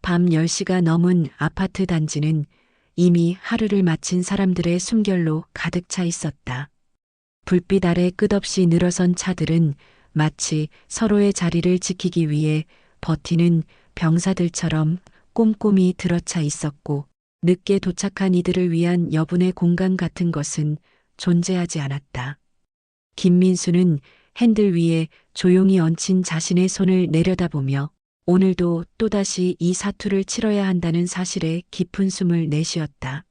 밤 10시가 넘은 아파트 단지는 이미 하루를 마친 사람들의 숨결로 가득 차 있었다. 불빛 아래 끝없이 늘어선 차들은 마치 서로의 자리를 지키기 위해 버티는 병사들처럼 꼼꼼히 들어차 있었고, 늦게 도착한 이들을 위한 여분의 공간 같은 것은 존재하지 않았다. 김민수는 핸들 위에 조용히 얹힌 자신의 손을 내려다보며 오늘도 또다시 이 사투를 치러야 한다는 사실에 깊은 숨을 내쉬었다.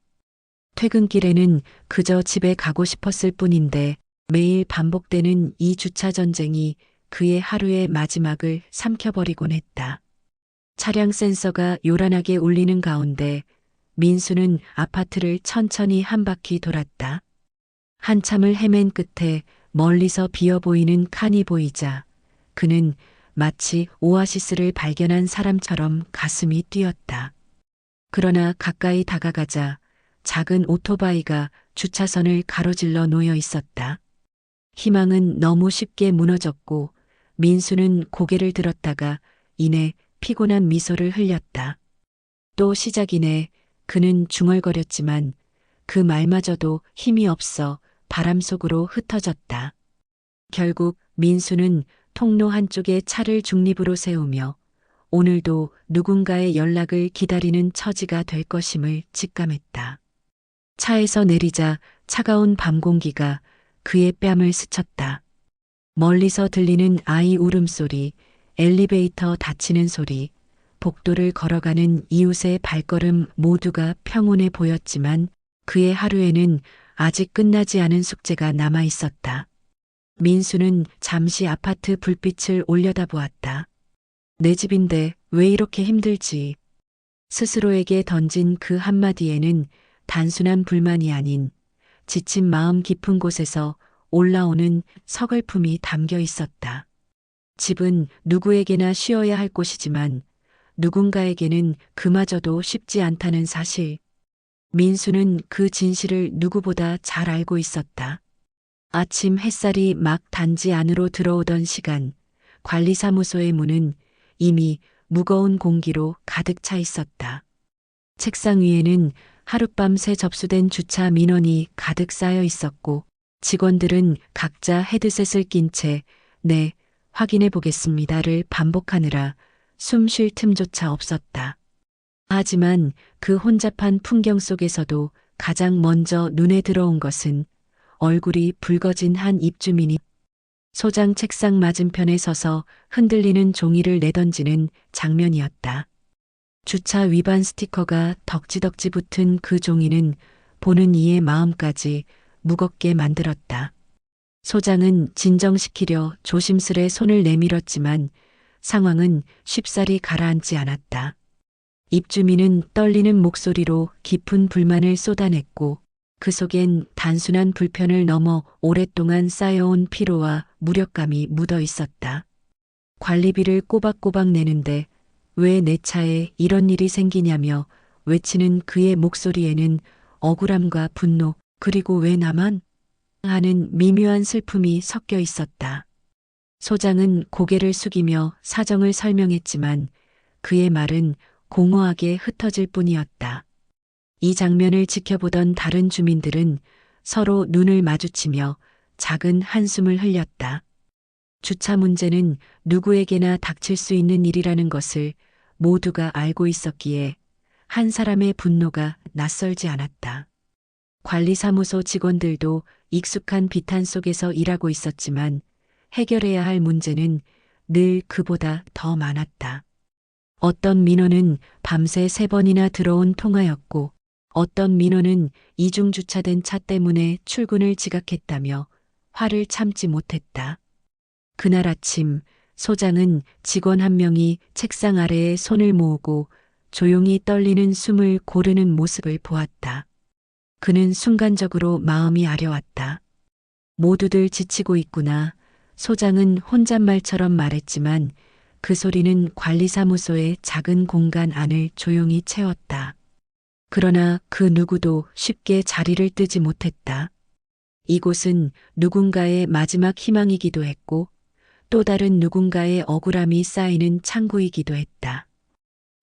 퇴근길에는 그저 집에 가고 싶었을 뿐인데 매일 반복되는 이 주차 전쟁이 그의 하루의 마지막을 삼켜버리곤 했다. 차량 센서가 요란하게 울리는 가운데 민수는 아파트를 천천히 한 바퀴 돌았다. 한참을 헤맨 끝에 멀리서 비어 보이는 칸이 보이자 그는 마치 오아시스를 발견한 사람처럼 가슴이 뛰었다. 그러나 가까이 다가가자 작은 오토바이가 주차선을 가로질러 놓여 있었다. 희망은 너무 쉽게 무너졌고 민수는 고개를 들었다가 이내 피곤한 미소를 흘렸다. 또 시작이네. 그는 중얼거렸지만 그 말마저도 힘이 없어 바람 속으로 흩어졌다. 결국 민수는 통로 한쪽에 차를 중립으로 세우며 오늘도 누군가의 연락을 기다리는 처지가 될 것임을 직감했다. 차에서 내리자 차가운 밤 공기가 그의 뺨을 스쳤다. 멀리서 들리는 아이 울음소리, 엘리베이터 닫히는 소리, 복도를 걸어가는 이웃의 발걸음 모두가 평온해 보였지만 그의 하루에는 아직 끝나지 않은 숙제가 남아 있었다. 민수는 잠시 아파트 불빛을 올려다보았다. 내 집인데 왜 이렇게 힘들지? 스스로에게 던진 그 한마디에는 단순한 불만이 아닌 지친 마음 깊은 곳에서 올라오는 서글픔이 담겨 있었다. 집은 누구에게나 쉬어야 할 곳이지만 누군가에게는 그마저도 쉽지 않다는 사실. 민수는 그 진실을 누구보다 잘 알고 있었다. 아침 햇살이 막 단지 안으로 들어오던 시간, 관리사무소의 문은 이미 무거운 공기로 가득 차 있었다. 책상 위에는 하룻밤새 접수된 주차 민원이 가득 쌓여 있었고 직원들은 각자 헤드셋을 낀 채 네, 확인해 보겠습니다를 반복하느라 숨 쉴 틈조차 없었다. 하지만 그 혼잡한 풍경 속에서도 가장 먼저 눈에 들어온 것은 얼굴이 붉어진 한 입주민이 소장 책상 맞은편에 서서 흔들리는 종이를 내던지는 장면이었다. 주차 위반 스티커가 덕지덕지 붙은 그 종이는 보는 이의 마음까지 무겁게 만들었다. 소장은 진정시키려 조심스레 손을 내밀었지만 상황은 쉽사리 가라앉지 않았다. 입주민은 떨리는 목소리로 깊은 불만을 쏟아냈고 그 속엔 단순한 불편을 넘어 오랫동안 쌓여온 피로와 무력감이 묻어 있었다. 관리비를 꼬박꼬박 내는데 왜 내 차에 이런 일이 생기냐며 외치는 그의 목소리에는 억울함과 분노, 그리고 왜 나만? 하는 미묘한 슬픔이 섞여 있었다. 소장은 고개를 숙이며 사정을 설명했지만 그의 말은 공허하게 흩어질 뿐이었다. 이 장면을 지켜보던 다른 주민들은 서로 눈을 마주치며 작은 한숨을 흘렸다. 주차 문제는 누구에게나 닥칠 수 있는 일이라는 것을 모두가 알고 있었기에 한 사람의 분노가 낯설지 않았다. 관리사무소 직원들도 익숙한 비탄 속에서 일하고 있었지만 해결해야 할 문제는 늘 그보다 더 많았다. 어떤 민원은 밤새 3번이나 들어온 통화였고 어떤 민원은 이중 주차된 차 때문에 출근을 지각했다며 화를 참지 못했다. 그날 아침 소장은 직원 한 명이 책상 아래에 손을 모으고 조용히 떨리는 숨을 고르는 모습을 보았다. 그는 순간적으로 마음이 아려왔다. 모두들 지치고 있구나. 소장은 혼잣말처럼 말했지만 그 소리는 관리사무소의 작은 공간 안을 조용히 채웠다. 그러나 그 누구도 쉽게 자리를 뜨지 못했다. 이곳은 누군가의 마지막 희망이기도 했고 또 다른 누군가의 억울함이 쌓이는 창구이기도 했다.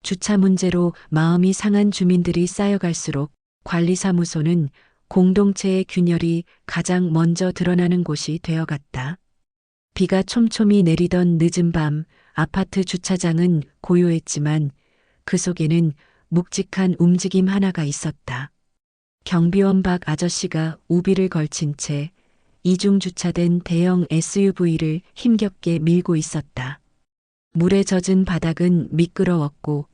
주차 문제로 마음이 상한 주민들이 쌓여갈수록 관리사무소는 공동체의 균열이 가장 먼저 드러나는 곳이 되어갔다. 비가 촘촘히 내리던 늦은 밤 아파트 주차장은 고요했지만 그 속에는 묵직한 움직임 하나가 있었다. 경비원 박 아저씨가 우비를 걸친 채 이중 주차된 대형 SUV를 힘겹게 밀고 있었다. 물에 젖은 바닥은 미끄러웠고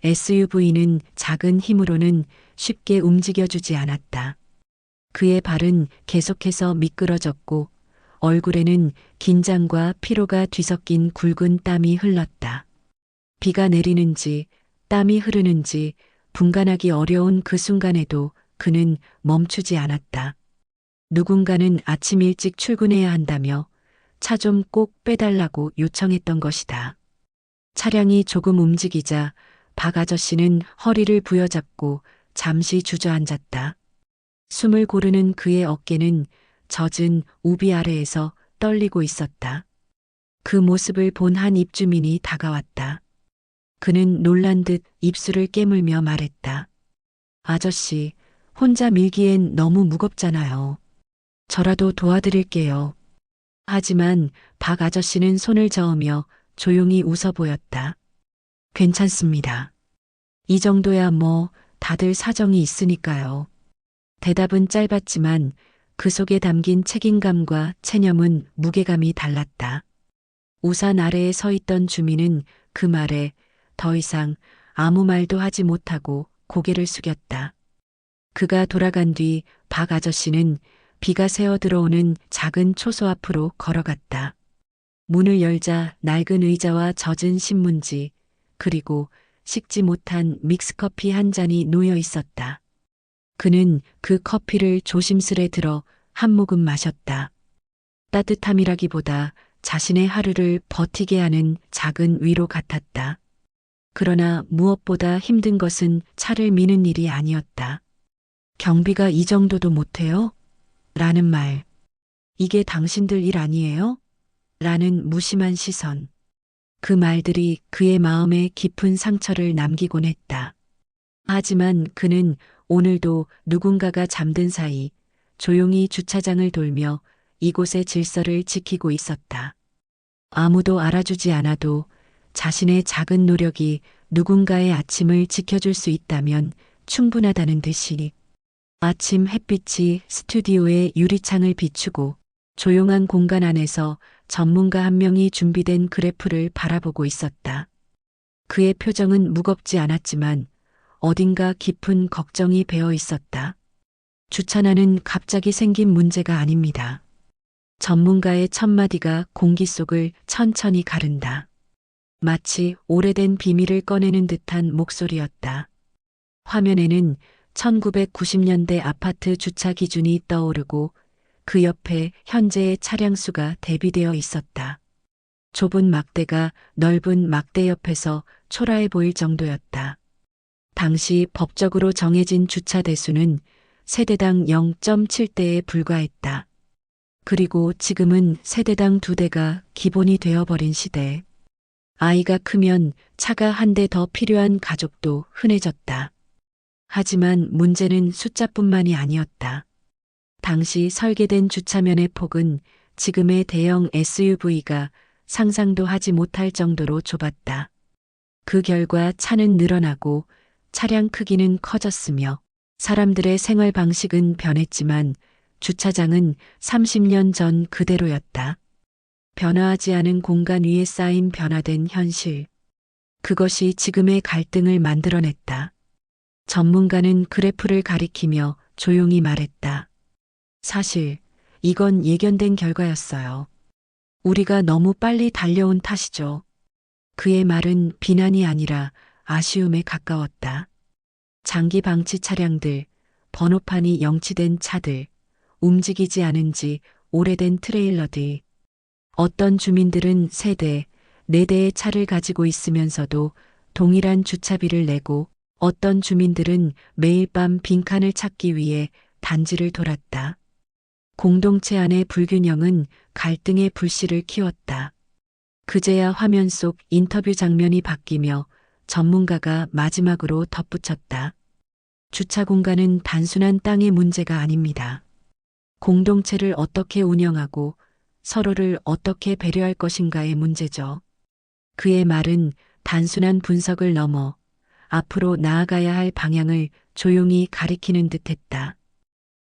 SUV는 작은 힘으로는 쉽게 움직여주지 않았다. 그의 발은 계속해서 미끄러졌고 얼굴에는 긴장과 피로가 뒤섞인 굵은 땀이 흘렀다. 비가 내리는지 땀이 흐르는지 분간하기 어려운 그 순간에도 그는 멈추지 않았다. 누군가는 아침 일찍 출근해야 한다며 차 좀 꼭 빼달라고 요청했던 것이다. 차량이 조금 움직이자 박 아저씨는 허리를 부여잡고 잠시 주저앉았다. 숨을 고르는 그의 어깨는 젖은 우비 아래에서 떨리고 있었다. 그 모습을 본 한 입주민이 다가왔다. 그는 놀란 듯 입술을 깨물며 말했다. 아저씨, 혼자 밀기엔 너무 무겁잖아요. 저라도 도와드릴게요. 하지만 박 아저씨는 손을 저으며 조용히 웃어 보였다. 괜찮습니다. 이 정도야 뭐 다들 사정이 있으니까요. 대답은 짧았지만 그 속에 담긴 책임감과 체념은 무게감이 달랐다. 우산 아래에 서 있던 주민은 그 말에 더 이상 아무 말도 하지 못하고 고개를 숙였다. 그가 돌아간 뒤 박 아저씨는 비가 새어 들어오는 작은 초소 앞으로 걸어갔다. 문을 열자 낡은 의자와 젖은 신문지, 그리고 식지 못한 믹스커피 한 잔이 놓여 있었다. 그는 그 커피를 조심스레 들어 한 모금 마셨다. 따뜻함이라기보다 자신의 하루를 버티게 하는 작은 위로 같았다. 그러나 무엇보다 힘든 것은 차를 미는 일이 아니었다. 경비가 이 정도도 못해요? 라는 말. 이게 당신들 일 아니에요? 라는 무심한 시선. 그 말들이 그의 마음에 깊은 상처를 남기곤 했다. 하지만 그는 오늘도 누군가가 잠든 사이 조용히 주차장을 돌며 이곳의 질서를 지키고 있었다. 아무도 알아주지 않아도 자신의 작은 노력이 누군가의 아침을 지켜줄 수 있다면 충분하다는 듯이 아침 햇빛이 스튜디오의 유리창을 비추고 조용한 공간 안에서 전문가 한 명이 준비된 그래프를 바라보고 있었다. 그의 표정은 무겁지 않았지만 어딘가 깊은 걱정이 배어 있었다. 주차난은 갑자기 생긴 문제가 아닙니다. 전문가의 첫마디가 공기 속을 천천히 가른다. 마치 오래된 비밀을 꺼내는 듯한 목소리였다. 화면에는 1990년대 아파트 주차 기준이 떠오르고 그 옆에 현재의 차량 수가 대비되어 있었다. 좁은 막대가 넓은 막대 옆에서 초라해 보일 정도였다. 당시 법적으로 정해진 주차 대수는 세대당 0.7대에 불과했다. 그리고 지금은 세대당 2대가 기본이 되어버린 시대. 아이가 크면 차가 한 대 더 필요한 가족도 흔해졌다. 하지만 문제는 숫자뿐만이 아니었다. 당시 설계된 주차면의 폭은 지금의 대형 SUV가 상상도 하지 못할 정도로 좁았다. 그 결과 차는 늘어나고 차량 크기는 커졌으며 사람들의 생활 방식은 변했지만 주차장은 30년 전 그대로였다. 변화하지 않은 공간 위에 쌓인 변화된 현실. 그것이 지금의 갈등을 만들어냈다. 전문가는 그래프를 가리키며 조용히 말했다. 사실 이건 예견된 결과였어요. 우리가 너무 빨리 달려온 탓이죠. 그의 말은 비난이 아니라 아쉬움에 가까웠다. 장기 방치 차량들, 번호판이 영치된 차들, 움직이지 않은 지 오래된 트레일러들. 어떤 주민들은 3대, 4대의 차를 가지고 있으면서도 동일한 주차비를 내고 어떤 주민들은 매일 밤 빈칸을 찾기 위해 단지를 돌았다. 공동체 안의 불균형은 갈등의 불씨를 키웠다. 그제야 화면 속 인터뷰 장면이 바뀌며 전문가가 마지막으로 덧붙였다. 주차 공간은 단순한 땅의 문제가 아닙니다. 공동체를 어떻게 운영하고 서로를 어떻게 배려할 것인가의 문제죠. 그의 말은 단순한 분석을 넘어 앞으로 나아가야 할 방향을 조용히 가리키는 듯했다.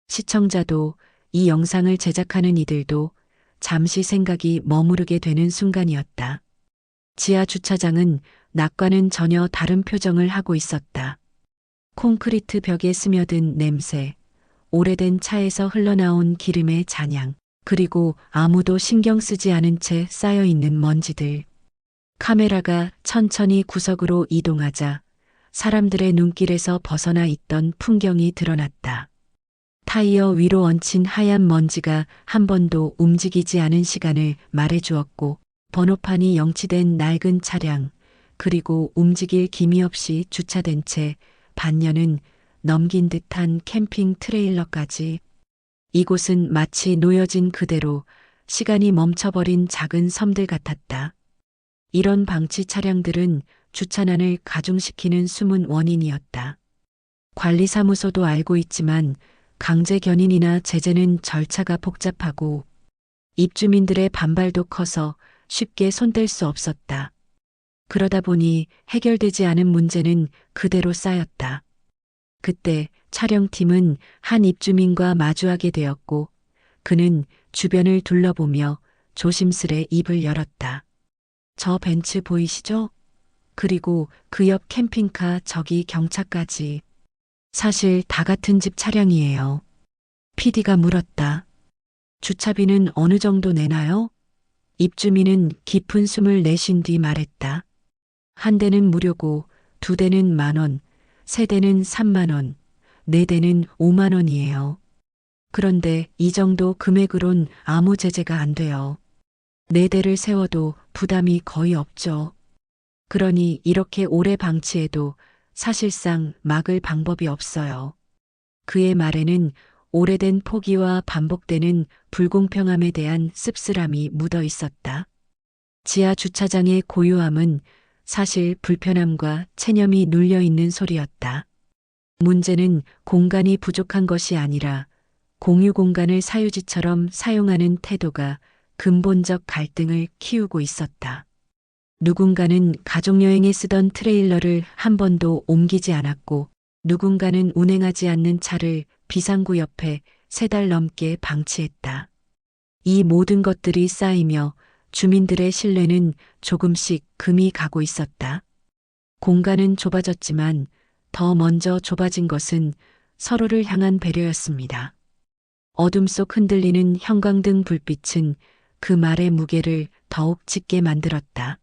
시청자도 이 영상을 제작하는 이들도 잠시 생각이 머무르게 되는 순간이었다. 지하 주차장은 낮과는 전혀 다른 표정을 하고 있었다. 콘크리트 벽에 스며든 냄새, 오래된 차에서 흘러나온 기름의 잔향, 그리고 아무도 신경 쓰지 않은 채 쌓여있는 먼지들. 카메라가 천천히 구석으로 이동하자 사람들의 눈길에서 벗어나 있던 풍경이 드러났다. 타이어 위로 얹힌 하얀 먼지가 한 번도 움직이지 않은 시간을 말해주었고, 번호판이 영치된 낡은 차량, 그리고 움직일 기미 없이 주차된 채 반년은 넘긴 듯한 캠핑 트레일러까지. 이곳은 마치 놓여진 그대로 시간이 멈춰버린 작은 섬들 같았다. 이런 방치 차량들은 주차난을 가중시키는 숨은 원인이었다. 관리사무소도 알고 있지만 강제 견인이나 제재는 절차가 복잡하고 입주민들의 반발도 커서 쉽게 손댈 수 없었다. 그러다 보니 해결되지 않은 문제는 그대로 쌓였다. 그때 촬영팀은 한 입주민과 마주하게 되었고 그는 주변을 둘러보며 조심스레 입을 열었다. 저 벤츠 보이시죠? 그리고 그 옆 캠핑카 저기 경차까지. 사실 다 같은 집 차량이에요. PD가 물었다. 주차비는 어느 정도 내나요? 입주민은 깊은 숨을 내쉰 뒤 말했다. 한 대는 무료고, 두 대는 10,000원, 세 대는 30,000원, 네 대는 50,000원이에요. 그런데 이 정도 금액으론 아무 제재가 안 돼요. 네 대를 세워도 부담이 거의 없죠. 그러니 이렇게 오래 방치해도 사실상 막을 방법이 없어요. 그의 말에는 오래된 포기와 반복되는 불공평함에 대한 씁쓸함이 묻어 있었다. 지하 주차장의 고요함은 사실 불편함과 체념이 눌려 있는 소리였다. 문제는 공간이 부족한 것이 아니라 공유 공간을 사유지처럼 사용하는 태도가 근본적 갈등을 키우고 있었다. 누군가는 가족여행에 쓰던 트레일러를 한 번도 옮기지 않았고, 누군가는 운행하지 않는 차를 비상구 옆에 3달 넘게 방치했다. 이 모든 것들이 쌓이며 주민들의 신뢰는 조금씩 금이 가고 있었다. 공간은 좁아졌지만 더 먼저 좁아진 것은 서로를 향한 배려였습니다. 어둠 속 흔들리는 형광등 불빛은 그 말의 무게를 더욱 짙게 만들었다.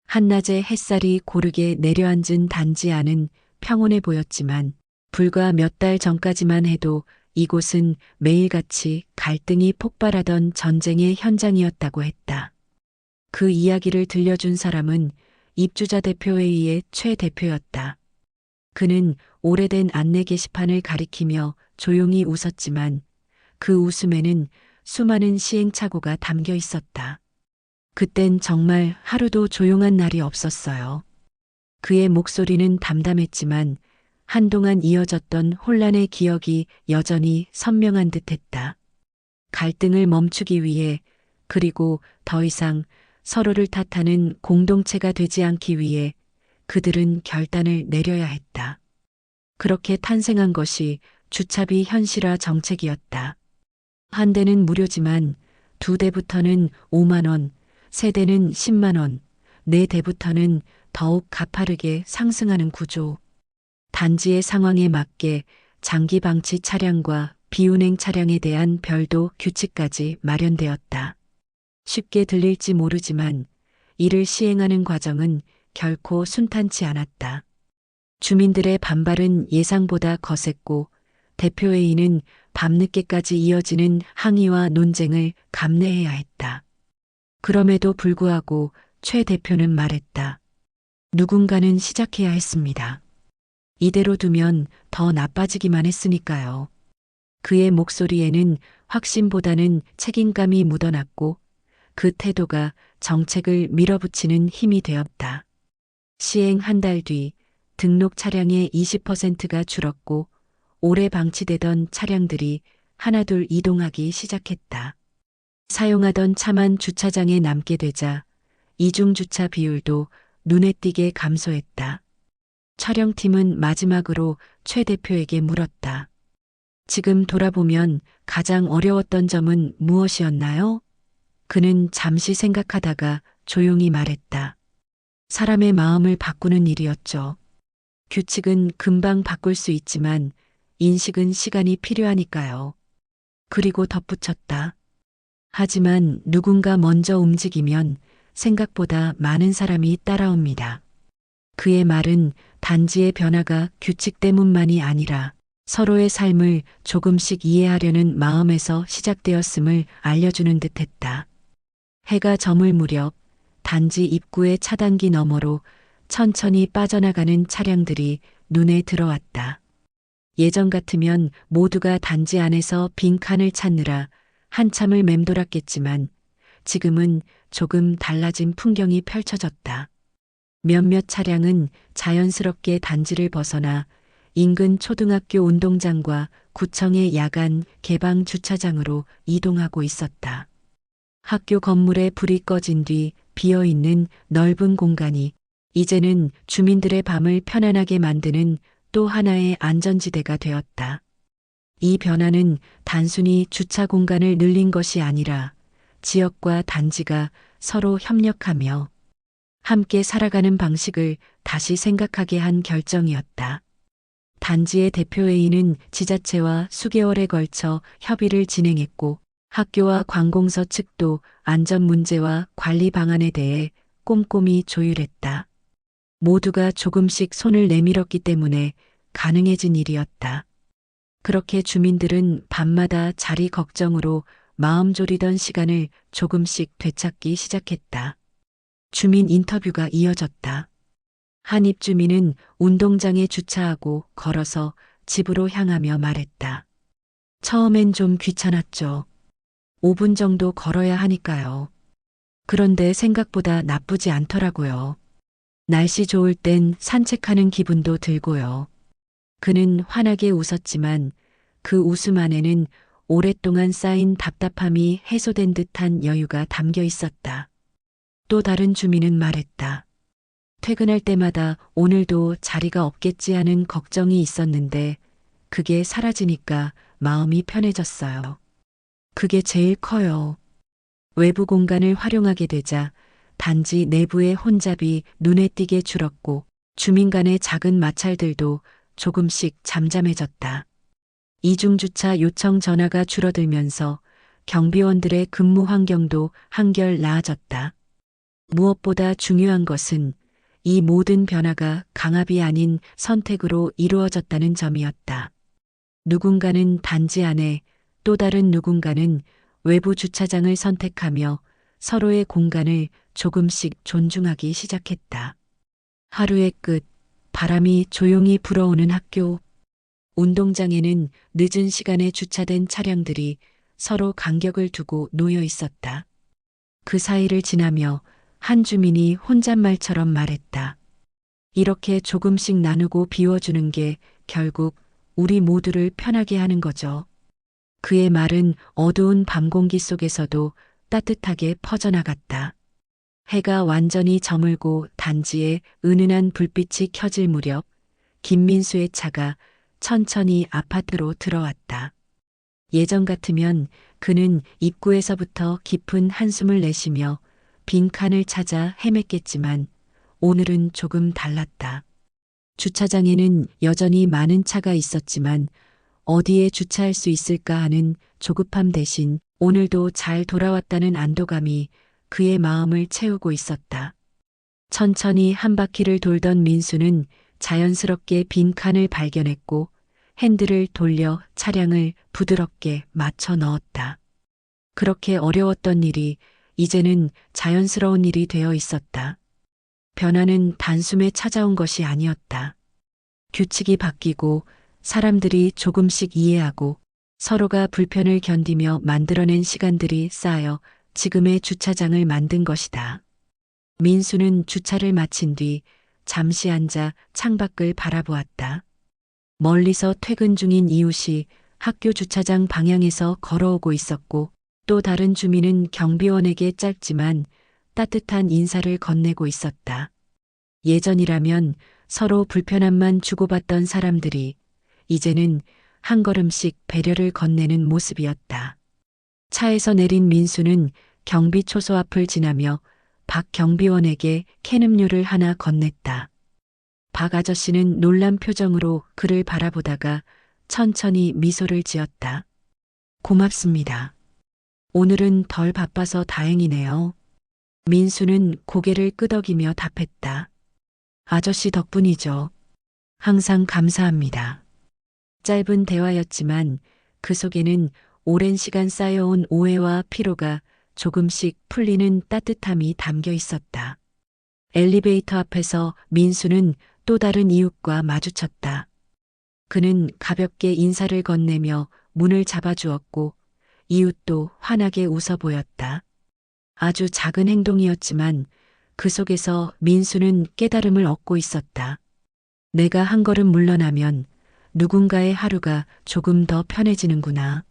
한낮에 햇살이 고르게 내려앉은 단지 안은 평온해 보였지만 불과 몇 달 전까지만 해도 이곳은 매일같이 갈등이 폭발하던 전쟁의 현장이었다고 했다. 그 이야기를 들려준 사람은 입주자 대표회의의 최 대표였다. 그는 오래된 안내 게시판을 가리키며 조용히 웃었지만 그 웃음에는 수많은 시행착오가 담겨 있었다. 그땐 정말 하루도 조용한 날이 없었어요. 그의 목소리는 담담했지만 한동안 이어졌던 혼란의 기억이 여전히 선명한 듯했다. 갈등을 멈추기 위해, 그리고 더 이상 서로를 탓하는 공동체가 되지 않기 위해 그들은 결단을 내려야 했다. 그렇게 탄생한 것이 주차비 현실화 정책이었다. 한 대는 무료지만 두 대부터는 50,000원, 세 대는 100,000원, 네 대부터는 더욱 가파르게 상승하는 구조. 단지의 상황에 맞게 장기 방치 차량과 비운행 차량에 대한 별도 규칙까지 마련되었다. 쉽게 들릴지 모르지만 이를 시행하는 과정은 결코 순탄치 않았다. 주민들의 반발은 예상보다 거셌고 대표회의는 밤늦게까지 이어지는 항의와 논쟁을 감내해야 했다. 그럼에도 불구하고 최 대표는 말했다. 누군가는 시작해야 했습니다. 이대로 두면 더 나빠지기만 했으니까요. 그의 목소리에는 확신보다는 책임감이 묻어났고 그 태도가 정책을 밀어붙이는 힘이 되었다. 시행 한 달 뒤 등록 차량의 20%가 줄었고 오래 방치되던 차량들이 하나둘 이동하기 시작했다. 사용하던 차만 주차장에 남게 되자 이중주차 비율도 눈에 띄게 감소했다. 촬영팀은 마지막으로 최 대표에게 물었다. 지금 돌아보면 가장 어려웠던 점은 무엇이었나요? 그는 잠시 생각하다가 조용히 말했다. 사람의 마음을 바꾸는 일이었죠. 규칙은 금방 바꿀 수 있지만 인식은 시간이 필요하니까요. 그리고 덧붙였다. 하지만 누군가 먼저 움직이면 생각보다 많은 사람이 따라옵니다. 그의 말은 단지의 변화가 규칙 때문만이 아니라 서로의 삶을 조금씩 이해하려는 마음에서 시작되었음을 알려주는 듯했다. 해가 저물 무렵 단지 입구의 차단기 너머로 천천히 빠져나가는 차량들이 눈에 들어왔다. 예전 같으면 모두가 단지 안에서 빈칸을 찾느라 한참을 맴돌았겠지만 지금은 조금 달라진 풍경이 펼쳐졌다. 몇몇 차량은 자연스럽게 단지를 벗어나 인근 초등학교 운동장과 구청의 야간 개방 주차장으로 이동하고 있었다. 학교 건물에 불이 꺼진 뒤 비어있는 넓은 공간이 이제는 주민들의 밤을 편안하게 만드는 또 하나의 안전지대가 되었다. 이 변화는 단순히 주차 공간을 늘린 것이 아니라 지역과 단지가 서로 협력하며 함께 살아가는 방식을 다시 생각하게 한 결정이었다. 단지의 대표회의는 지자체와 수개월에 걸쳐 협의를 진행했고 학교와 관공서 측도 안전 문제와 관리 방안에 대해 꼼꼼히 조율했다. 모두가 조금씩 손을 내밀었기 때문에 가능해진 일이었다. 그렇게 주민들은 밤마다 자리 걱정으로 마음 졸이던 시간을 조금씩 되찾기 시작했다. 주민 인터뷰가 이어졌다. 한 입주민은 운동장에 주차하고 걸어서 집으로 향하며 말했다. 처음엔 좀 귀찮았죠. 5분 정도 걸어야 하니까요. 그런데 생각보다 나쁘지 않더라고요. 날씨 좋을 땐 산책하는 기분도 들고요. 그는 환하게 웃었지만 그 웃음 안에는 오랫동안 쌓인 답답함이 해소된 듯한 여유가 담겨 있었다. 또 다른 주민은 말했다. 퇴근할 때마다 오늘도 자리가 없겠지 하는 걱정이 있었는데 그게 사라지니까 마음이 편해졌어요. 그게 제일 커요. 외부 공간을 활용하게 되자 단지 내부의 혼잡이 눈에 띄게 줄었고 주민 간의 작은 마찰들도 조금씩 잠잠해졌다. 이중주차 요청 전화가 줄어들면서 경비원들의 근무 환경도 한결 나아졌다. 무엇보다 중요한 것은 이 모든 변화가 강압이 아닌 선택으로 이루어졌다는 점이었다. 누군가는 단지 안에 또 다른 누군가는 외부 주차장을 선택하며 서로의 공간을 조금씩 존중하기 시작했다. 하루의 끝, 바람이 조용히 불어오는 학교. 운동장에는 늦은 시간에 주차된 차량들이 서로 간격을 두고 놓여 있었다. 그 사이를 지나며 한 주민이 혼잣말처럼 말했다. 이렇게 조금씩 나누고 비워주는 게 결국 우리 모두를 편하게 하는 거죠. 그의 말은 어두운 밤 공기 속에서도 따뜻하게 퍼져나갔다. 해가 완전히 저물고 단지에 은은한 불빛이 켜질 무렵 김민수의 차가 천천히 아파트로 들어왔다. 예전 같으면 그는 입구에서부터 깊은 한숨을 내쉬며 빈칸을 찾아 헤맸겠지만 오늘은 조금 달랐다. 주차장에는 여전히 많은 차가 있었지만 어디에 주차할 수 있을까 하는 조급함 대신 오늘도 잘 돌아왔다는 안도감이 그의 마음을 채우고 있었다. 천천히 한 바퀴를 돌던 민수는 자연스럽게 빈칸을 발견했고 핸들을 돌려 차량을 부드럽게 맞춰 넣었다. 그렇게 어려웠던 일이 이제는 자연스러운 일이 되어 있었다. 변화는 단숨에 찾아온 것이 아니었다. 규칙이 바뀌고 사람들이 조금씩 이해하고 서로가 불편을 견디며 만들어낸 시간들이 쌓여 지금의 주차장을 만든 것이다. 민수는 주차를 마친 뒤 잠시 앉아 창밖을 바라보았다. 멀리서 퇴근 중인 이웃이 학교 주차장 방향에서 걸어오고 있었고 또 다른 주민은 경비원에게 짧지만 따뜻한 인사를 건네고 있었다. 예전이라면 서로 불편함만 주고받던 사람들이 이제는 한 걸음씩 배려를 건네는 모습이었다. 차에서 내린 민수는 경비 초소 앞을 지나며 박 경비원에게 캔 음료를 하나 건넸다. 박 아저씨는 놀란 표정으로 그를 바라보다가 천천히 미소를 지었다. 고맙습니다. 오늘은 덜 바빠서 다행이네요. 민수는 고개를 끄덕이며 답했다. 아저씨 덕분이죠. 항상 감사합니다. 짧은 대화였지만 그 속에는 오랜 시간 쌓여온 오해와 피로가 조금씩 풀리는 따뜻함이 담겨 있었다. 엘리베이터 앞에서 민수는 또 다른 이웃과 마주쳤다. 그는 가볍게 인사를 건네며 문을 잡아주었고 이웃도 환하게 웃어 보였다. 아주 작은 행동이었지만 그 속에서 민수는 깨달음을 얻고 있었다. 내가 한 걸음 물러나면 누군가의 하루가 조금 더 편해지는구나.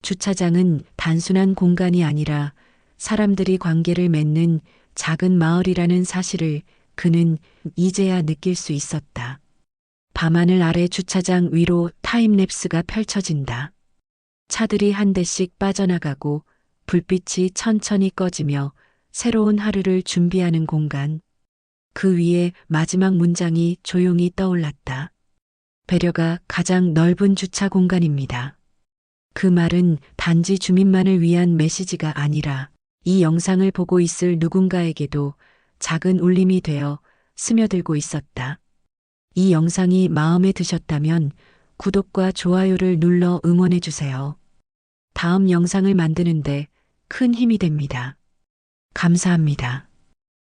주차장은 단순한 공간이 아니라 사람들이 관계를 맺는 작은 마을이라는 사실을 그는 이제야 느낄 수 있었다. 밤하늘 아래 주차장 위로 타임랩스가 펼쳐진다. 차들이 한 대씩 빠져나가고 불빛이 천천히 꺼지며 새로운 하루를 준비하는 공간. 그 위에 마지막 문장이 조용히 떠올랐다. 배려가 가장 넓은 주차 공간입니다. 그 말은 단지 주민만을 위한 메시지가 아니라 이 영상을 보고 있을 누군가에게도 작은 울림이 되어 스며들고 있었다. 이 영상이 마음에 드셨다면 구독과 좋아요를 눌러 응원해 주세요. 다음 영상을 만드는데 큰 힘이 됩니다. 감사합니다.